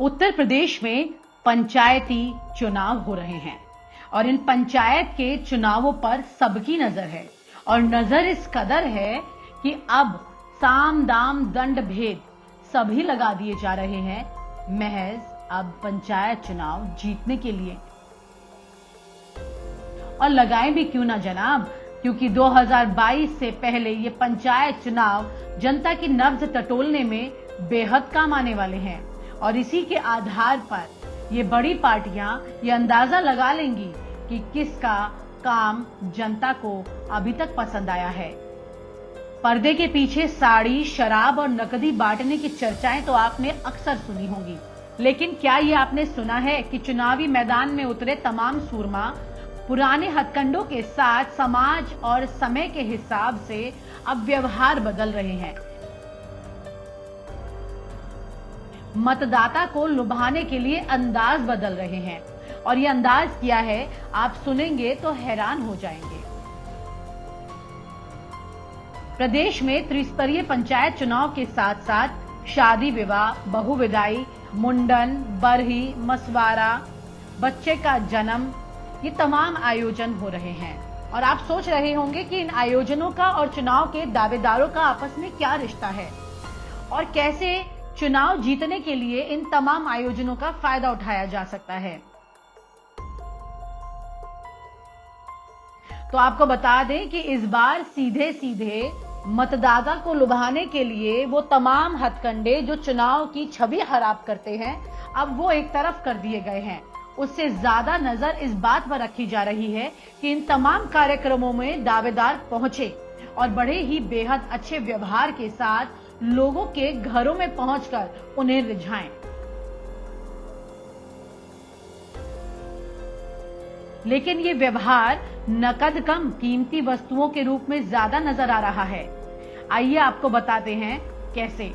उत्तर प्रदेश में पंचायती चुनाव हो रहे हैं और इन पंचायत के चुनावों पर सबकी नजर है और नजर इस कदर है कि अब साम दाम दंड भेद सभी लगा दिए जा रहे हैं महज अब पंचायत चुनाव जीतने के लिए। और लगाएं भी क्यों ना जनाब, क्योंकि 2022 से पहले ये पंचायत चुनाव जनता की नब्ज टटोलने में बेहद काम आने वाले हैं और इसी के आधार पर ये बड़ी पार्टियां ये अंदाजा लगा लेंगी कि किसका काम जनता को अभी तक पसंद आया है। पर्दे के पीछे साड़ी, शराब और नकदी बांटने की चर्चाएं तो आपने अक्सर सुनी होंगी, लेकिन क्या ये आपने सुना है कि चुनावी मैदान में उतरे तमाम सूरमा पुराने हथकंडों के साथ समाज और समय के हिसाब से अब व्यवहार बदल रहे हैं, मतदाता को लुभाने के लिए अंदाज बदल रहे हैं और ये अंदाज क्या है आप सुनेंगे तो हैरान हो जाएंगे। प्रदेश में त्रिस्तरीय पंचायत चुनाव के साथ साथ शादी विवाह, बहुविदाई, मुंडन, बरही, मसवारा, बच्चे का जन्म, ये तमाम आयोजन हो रहे हैं और आप सोच रहे होंगे कि इन आयोजनों का और चुनाव के दावेदारों का आपस में क्या रिश्ता है और कैसे चुनाव जीतने के लिए इन तमाम आयोजनों का फायदा उठाया जा सकता है। तो आपको बता दें कि इस बार सीधे सीधे मतदाता को लुभाने के लिए वो तमाम हथकंडे जो चुनाव की छवि खराब करते हैं अब वो एक तरफ कर दिए गए हैं। उससे ज्यादा नजर इस बात पर रखी जा रही है कि इन तमाम कार्यक्रमों में दावेदार पहुंचे और बड़े ही बेहद अच्छे व्यवहार के साथ लोगों के घरों में पहुंचकर उन्हें रिझाएं। लेकिन ये व्यवहार नकद कम कीमती वस्तुओं के रूप में ज्यादा नजर आ रहा है। आइए आपको बताते हैं कैसे।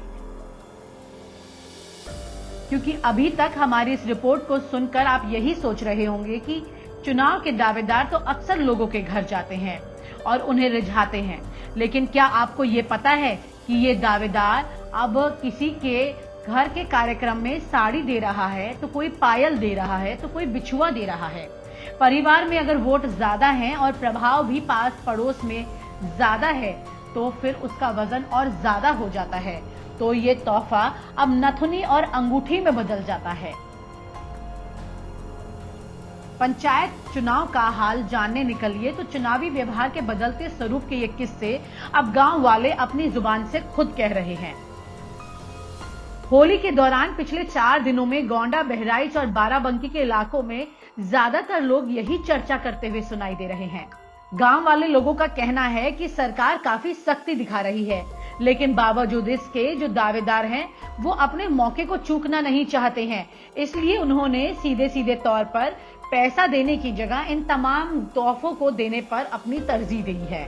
क्योंकि अभी तक हमारी इस रिपोर्ट को सुनकर आप यही सोच रहे होंगे कि चुनाव के दावेदार तो अक्सर लोगों के घर जाते हैं और उन्हें रिझाते हैं, लेकिन क्या आपको ये पता है कि ये दावेदार अब किसी के घर के कार्यक्रम में साड़ी दे रहा है तो कोई पायल दे रहा है तो कोई बिछुआ दे रहा है। परिवार में अगर वोट ज्यादा हैं और प्रभाव भी पास पड़ोस में ज्यादा है तो फिर उसका वजन और ज्यादा हो जाता है, तो ये तोहफा अब नथुनी और अंगूठी में बदल जाता है। पंचायत चुनाव का हाल जानने निकलिए तो चुनावी व्यवहार के बदलते स्वरूप के ये किस्से अब गांव वाले अपनी जुबान से खुद कह रहे हैं। होली के दौरान पिछले 4 दिनों में गोंडा, बहराइच और बाराबंकी के इलाकों में ज्यादातर लोग यही चर्चा करते हुए सुनाई दे रहे हैं। गांव वाले लोगों का कहना है कि सरकार काफी सख्ती दिखा रही है, लेकिन बावजूद इसके जो दावेदार हैं वो अपने मौके को चूकना नहीं चाहते हैं, इसलिए उन्होंने सीधे सीधे तौर पर पैसा देने की जगह इन तमाम तोहफों को देने पर अपनी तरजीह दी है।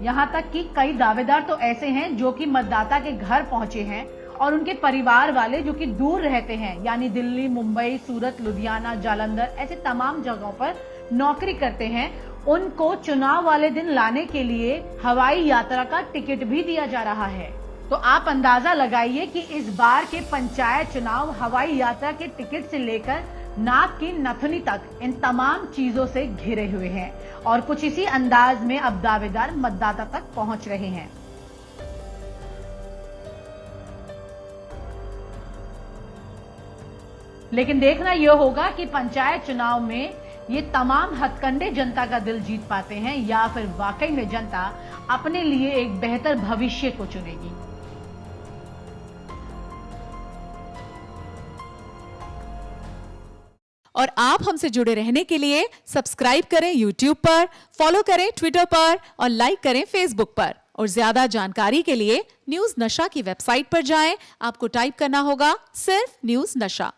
यहाँ तक कि कई दावेदार तो ऐसे हैं जो कि मतदाता के घर पहुंचे हैं और उनके परिवार वाले जो कि दूर रहते हैं, यानी दिल्ली, मुंबई, सूरत, लुधियाना, जालंधर, ऐसे तमाम जगहों पर नौकरी करते हैं, उनको चुनाव वाले दिन लाने के लिए हवाई यात्रा का टिकट भी दिया जा रहा है। तो आप अंदाजा लगाइए कि इस बार के पंचायत चुनाव हवाई यात्रा के टिकट से लेकर नाक की नथुनी तक इन तमाम चीजों से घिरे हुए हैं और कुछ इसी अंदाज में अब दावेदार मतदाता तक पहुंच रहे हैं। लेकिन देखना यह होगा कि पंचायत चुनाव में ये तमाम हथकंडे जनता का दिल जीत पाते हैं या फिर वाकई में जनता अपने लिए एक बेहतर भविष्य को चुनेगी। और आप हमसे जुड़े रहने के लिए सब्सक्राइब करें YouTube पर, फॉलो करें ट्विटर पर और लाइक करें Facebook पर। और ज्यादा जानकारी के लिए न्यूज नशा की वेबसाइट पर जाएं। आपको टाइप करना होगा सिर्फ न्यूज नशा।